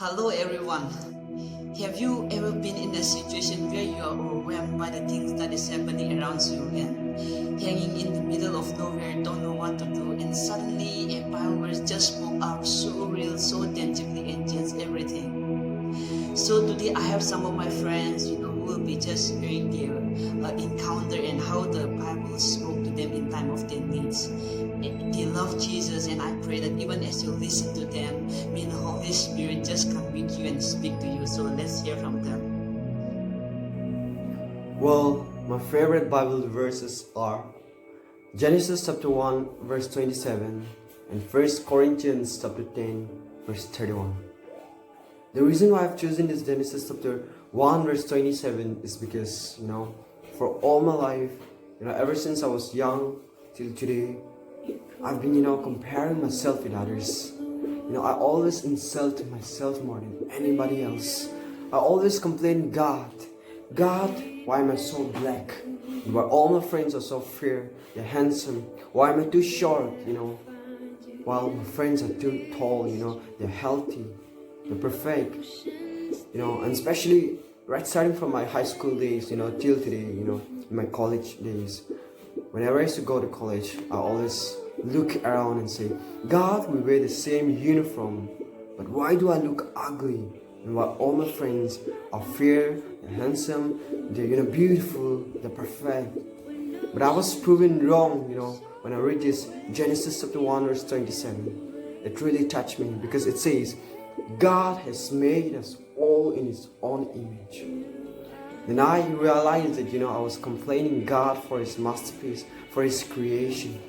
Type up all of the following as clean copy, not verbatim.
Hello everyone. Have you ever been in a situation where you are overwhelmed by the things that is happening around you and hanging in the middle of nowhere, don't know what to do, and suddenly a Bible verse just spoke up so real, so tangibly, and changed everything? So today I have some of my friends, who will be just sharing their encounter and how the Bible spoke to them in time of their needs. They love Jesus, and I pray that even as you listen to them, may the Holy Spirit just come with you and speak to you. So let's hear from them. Well, my favorite Bible verses are Genesis chapter 1 verse 27 and 1 Corinthians chapter 10 verse 31. The reason why I've chosen this Genesis chapter 1 verse 27 is because, for all my life, ever since I was young till today, I've been, comparing myself with others. I always insult myself more than anybody else. I always complain, God, why am I so black? Why all my friends are so fair, they're handsome? Why am I too short, while my friends are too tall, they're healthy, they're perfect, and especially right starting from my high school days, till today, in my college days. Whenever I used to go to college, I always look around and say, God, we wear the same uniform, but why do I look ugly? And while all my friends are fair, they're handsome, they're beautiful, they're perfect. But I was proven wrong, when I read this Genesis chapter 1 verse 27. It really touched me because it says, God has made us all in His own image. Then I realized that, I was complaining God for His masterpiece, for His creation,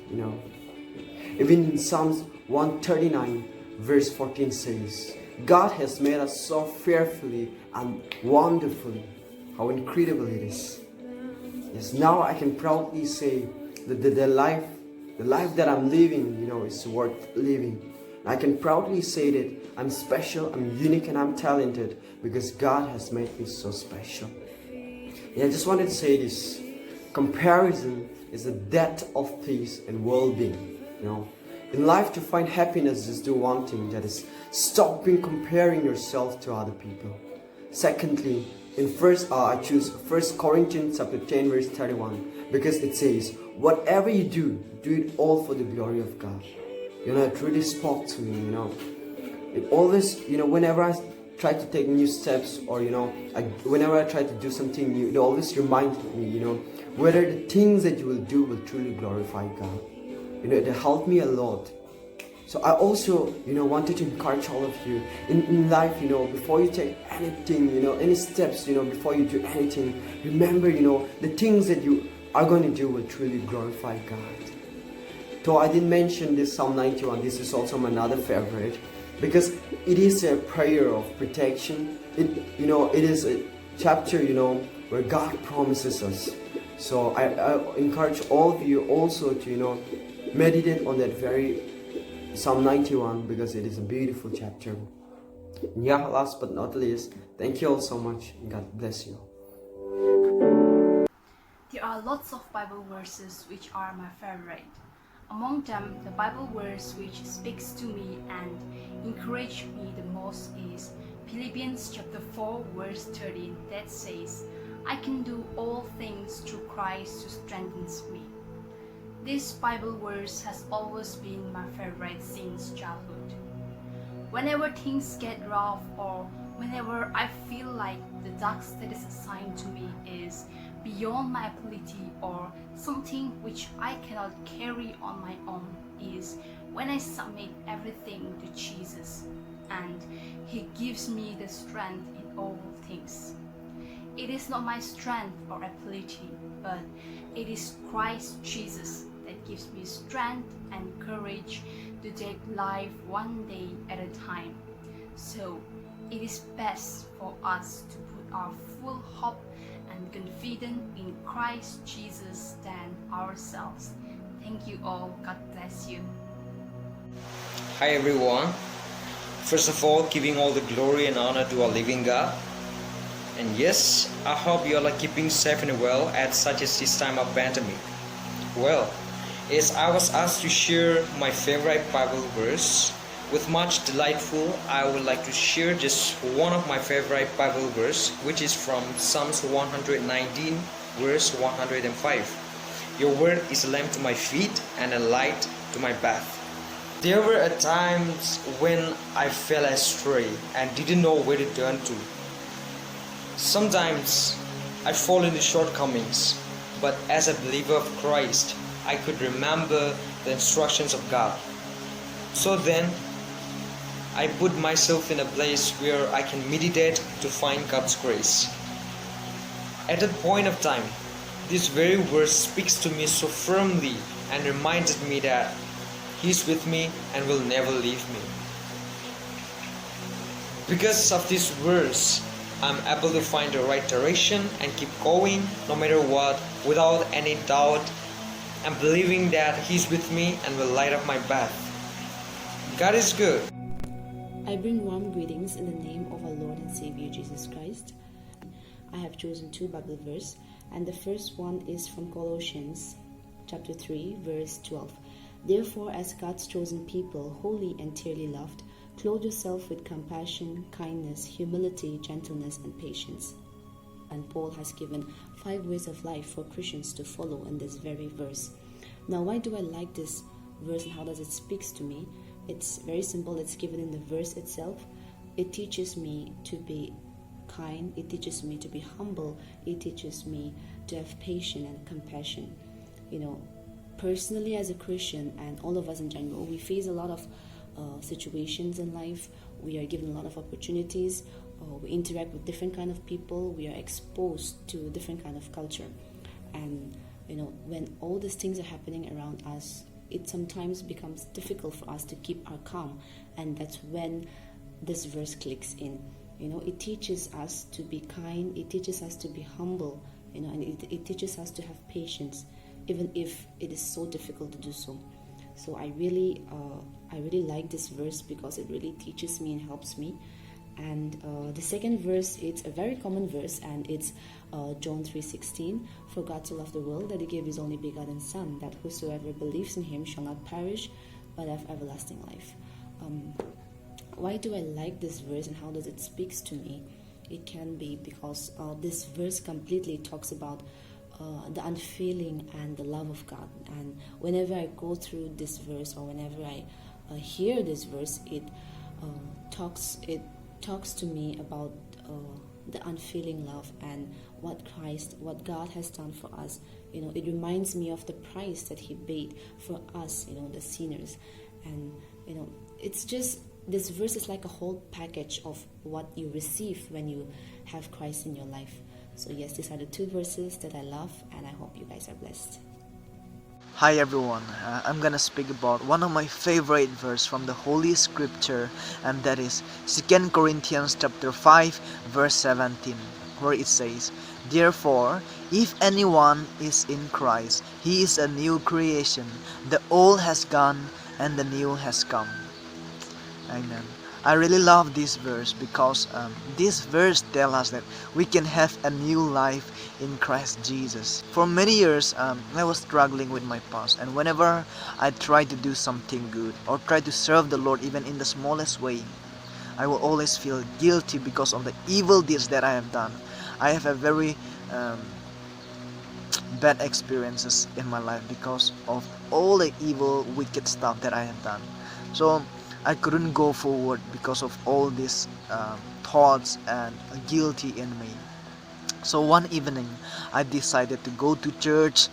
Even in Psalms 139 verse 14 says, God has made us so fearfully and wonderfully. How incredible it is. Yes, now I can proudly say that the life that I'm living, is worth living. I can proudly say that I'm special, I'm unique, and I'm talented because God has made me so special. I just wanted to say this. Comparison is the death of peace and well-being. In life, to find happiness, just do one thing, that is stop comparing yourself to other people. Secondly, I choose 1 Corinthians chapter 10 verse 31 because it says, whatever you do it all for the glory of God. It really spoke to me, It always, whenever I try to take new steps or, whenever I try to do something new, it always reminds me, whether the things that you will do will truly glorify God. It helped me a lot. So I also, wanted to encourage all of you in life, before you take anything, any steps, before you do anything, remember, the things that you are going to do will truly glorify God. Though I didn't mention this Psalm 91, this is also another favorite because it is a prayer of protection. It is a chapter, where God promises us. So I encourage all of you also to, meditate on that very Psalm 91 because it is a beautiful chapter. And last but not least, thank you all so much and God bless you. There are lots of Bible verses which are my favorite. Among them, the Bible verse which speaks to me and encouraged me the most is Philippians chapter 4 verse 13 that says, I can do all things through Christ who strengthens me. This Bible verse has always been my favorite since childhood. Whenever things get rough or whenever I feel like the task that is assigned to me is beyond my ability or something which I cannot carry on my own, is when I submit everything to Jesus and He gives me the strength in all things. It is not my strength or ability, but it is Christ Jesus that gives me strength and courage to take life one day at a time. So it is best for us to put our full hope and confidence in Christ Jesus than ourselves. Thank you all. God bless you. Hi everyone. First of all, giving all the glory and honor to our living God. And yes, I hope you all are keeping safe and well at such as this time of pandemic. Well, as I was asked to share my favorite Bible verse, with much delightful, I would like to share just one of my favorite Bible verse, which is from Psalms 119, verse 105. Your word is a lamp to my feet and a light to my path. There were times when I fell astray and didn't know where to turn to. Sometimes I fall into shortcomings, but as a believer of Christ, I could remember the instructions of God. So then, I put myself in a place where I can meditate to find God's grace. At that point of time, this very verse speaks to me so firmly and reminded me that He's with me and will never leave me. Because of this verse, I'm able to find the right direction and keep going no matter what, without any doubt, and believing that He's with me and will light up my path. God is good. I bring warm greetings in the name of our Lord and Savior Jesus Christ. I have chosen 2 Bible verses, and the first one is from Colossians chapter 3, verse 12. Therefore, as God's chosen people, holy and dearly loved, clothe yourself with compassion, kindness, humility, gentleness, and patience. And Paul has given 5 ways of life for Christians to follow in this very verse. Now, why do I like this verse and how does it speak to me? It's very simple. It's given in the verse itself. It teaches me to be kind. It teaches me to be humble. It teaches me to have patience and compassion. Personally as a Christian, and all of us in general, we face a lot of situations in life. We are given a lot of opportunities. We interact with different kind of people. We are exposed to different kind of culture. And when all these things are happening around us, it sometimes becomes difficult for us to keep our calm. And that's when this verse clicks in. It teaches us to be kind. It teaches us to be humble. And it teaches us to have patience, even if it is so difficult to do so. So I really like this verse because it really teaches me and helps me. And the second verse, it's a very common verse, and it's John 3:16. For God so loved the world that He gave His only begotten Son, that whosoever believes in Him shall not perish, but have everlasting life. Why do I like this verse and how does it speak to me? It can be because this verse completely talks about the unfailing and the love of God. And whenever I go through this verse, or whenever I hear this verse, it talks to me about the unfailing love and what God has done for us. It reminds me of the price that He paid for us, the sinners. And it's just, this verse is like a whole package of what you receive when you have Christ in your life. So yes, these are the 2 verses that I love, and I hope you guys are blessed. Hi everyone, I'm gonna speak about one of my favorite verse from the Holy Scripture, and that is 2 Corinthians chapter 5 verse 17, where it says, Therefore, if anyone is in Christ, he is a new creation. The old has gone and the new has come. Amen. I really love this verse because this verse tells us that we can have a new life in Christ Jesus. For many years, I was struggling with my past, and whenever I tried to do something good or try to serve the Lord even in the smallest way, I will always feel guilty because of the evil deeds that I have done. I have a very bad experiences in my life because of all the evil, wicked stuff that I have done. So I couldn't go forward because of all these thoughts and guilty in me. So one evening, I decided to go to church.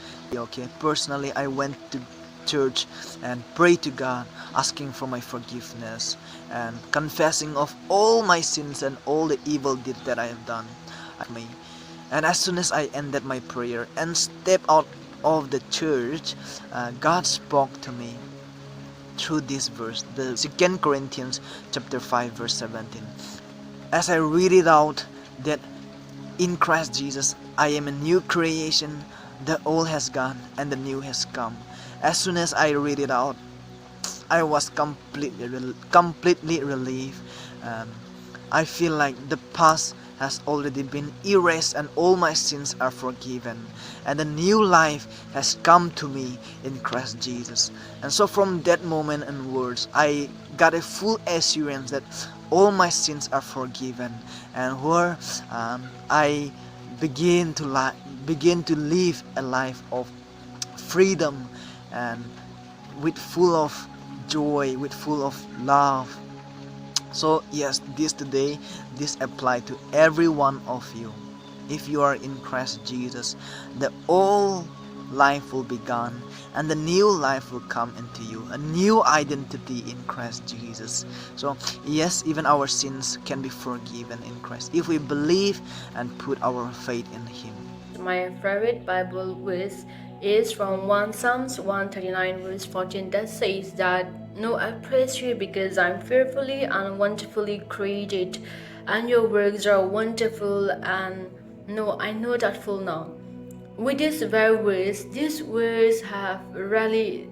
Personally, I went to church and prayed to God, asking for my forgiveness and confessing of all my sins and all the evil deeds that I have done. And as soon as I ended my prayer and stepped out of the church, God spoke to me through this verse, the 2 Corinthians chapter 5 verse 17. As I read it out, that in Christ Jesus I am a new creation, the old has gone and the new has come. As soon as I read it out, I was completely relieved. I feel like the past has already been erased and all my sins are forgiven, and a new life has come to me in Christ Jesus. And so from that moment onwards, I got a full assurance that all my sins are forgiven, and where I begin to live a life of freedom and with full of joy, with full of love. So yes, this apply to every one of you. If you are in Christ Jesus, the old life will be gone and the new life will come into you, a new identity in Christ Jesus. So yes, even our sins can be forgiven in Christ if we believe and put our faith in Him. My favorite Bible verse is from 1 Psalms 139 verse 14 that says that, "No, I praise you because I'm fearfully and wonderfully created, and your works are wonderful, and no, I know that full now." With this very verse, these words have really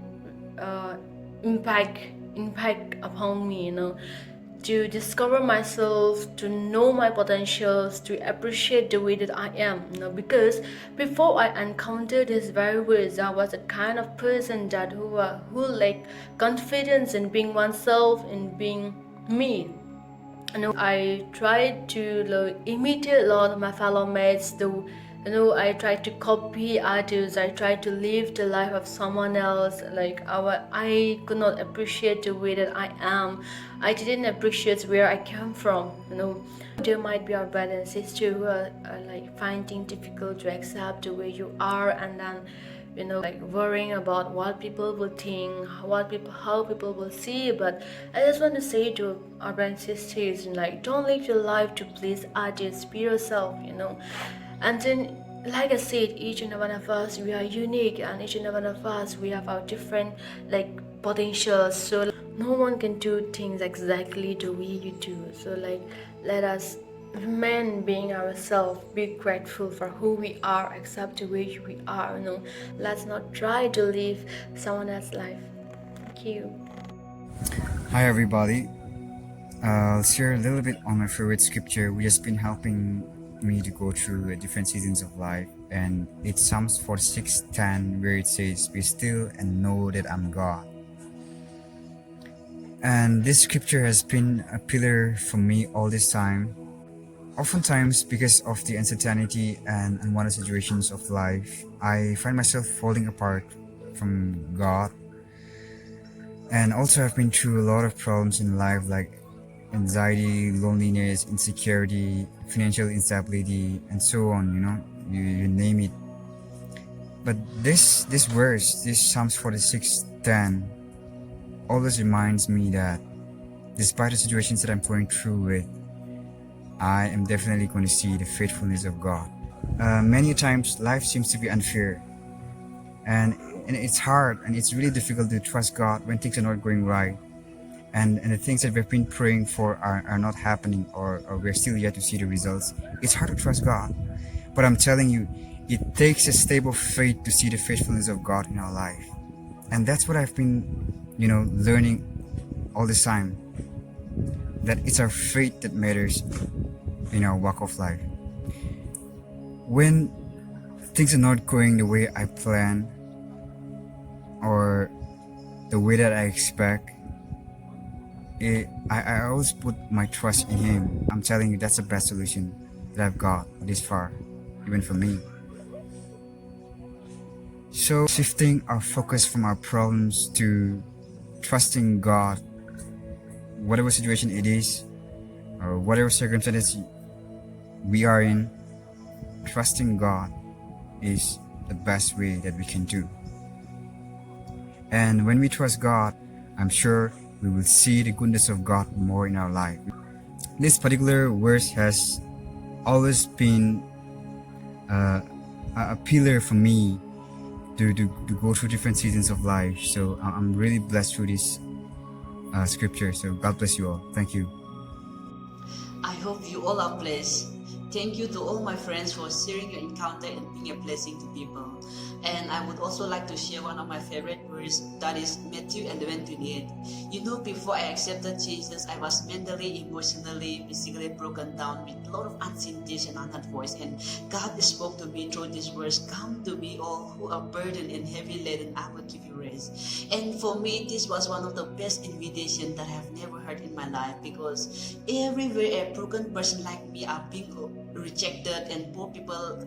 impact upon me, to discover myself, to know my potentials, to appreciate the way that I am. Because before I encountered this very words, I was a kind of person that who lacked confidence in being oneself, in being me. I tried to imitate a lot of my fellow mates. I tried to copy others. I tried to live the life of someone else. I could not appreciate the way that I am. I didn't appreciate where I came from. There might be our brothers and sisters who are finding difficult to accept the way you are, and then worrying about what people will think, how people will see. But I just want to say to our brothers and sisters, don't live your life to please others. Be yourself, And then, like I said, each and one of us, we are unique, and each and one of us, we have our different potentials. So no one can do things exactly the way you do. So let us remain being ourselves, be grateful for who we are, accept the way we are. Let's not try to live someone else's life. Thank you. Hi everybody. I'll share a little bit on my favorite scripture, which has been helping me to go through different seasons of life, and it's Psalms 46:10, where it says, "Be still and know that I'm God." And this scripture has been a pillar for me all this time. Oftentimes, because of the uncertainty and unwanted situations of life, I find myself falling apart from God. And also I've been through a lot of problems in life, like anxiety, loneliness, insecurity, financial instability, and so on, you name it. But this verse, this Psalms 46:10, always reminds me that despite the situations that I'm going through with, I am definitely going to see the faithfulness of God. Many times life seems to be unfair, and it's hard, and it's really difficult to trust God when things are not going right. And the things that we've been praying for are not happening, or we're still yet to see the results. It's hard to trust God. But I'm telling you, it takes a stable faith to see the faithfulness of God in our life. And that's what I've been, learning all this time. That it's our faith that matters in our walk of life. When things are not going the way I plan, or the way that I expect, I always put my trust in Him. I'm telling you, that's the best solution that I've got this far, even for me. So shifting our focus from our problems to trusting God, whatever situation it is, or whatever circumstances we are in, trusting God is the best way that we can do. And when we trust God, I'm sure we will see the goodness of God more in our life. This particular verse has always been a pillar for me to go through different seasons of life. So I'm really blessed through this scripture. So God bless you all. Thank you. I hope you all are blessed. Thank you to all my friends for sharing your encounter and being a blessing to people. And I would also like to share one of my favorite verse, that is Matthew 11:28. You know, before I accepted Jesus, I was mentally, emotionally, physically broken down with a lot of unseen tears and unheard voice. And God spoke to me through this verse, come to me all who are burdened and heavy laden, I will give you rest. And for me, this was one of the best invitations that I have never heard in my life, because everywhere a broken person like me are being rejected and poor people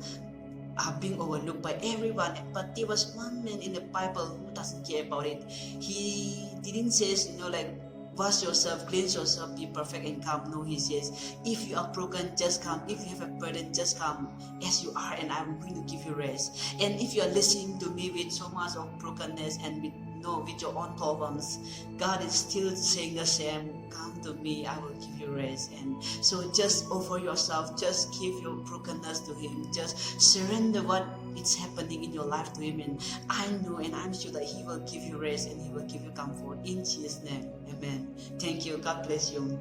are being overlooked by everyone. But there was one man in the Bible who doesn't care about it. He didn't say, like, wash yourself, cleanse yourself, be perfect and come. No, he says, if you are broken, just come. If you have a burden, just come as you are, and I'm going to give you rest. And if you are listening to me with so much of brokenness and with your own problems, God is still saying the same, come to me, I will give you rest. And so just offer yourself, just give your brokenness to Him, just surrender what is happening in your life to Him, and I know and I'm sure that He will give you rest and He will give you comfort in Jesus' name. Amen. Thank you. God bless you.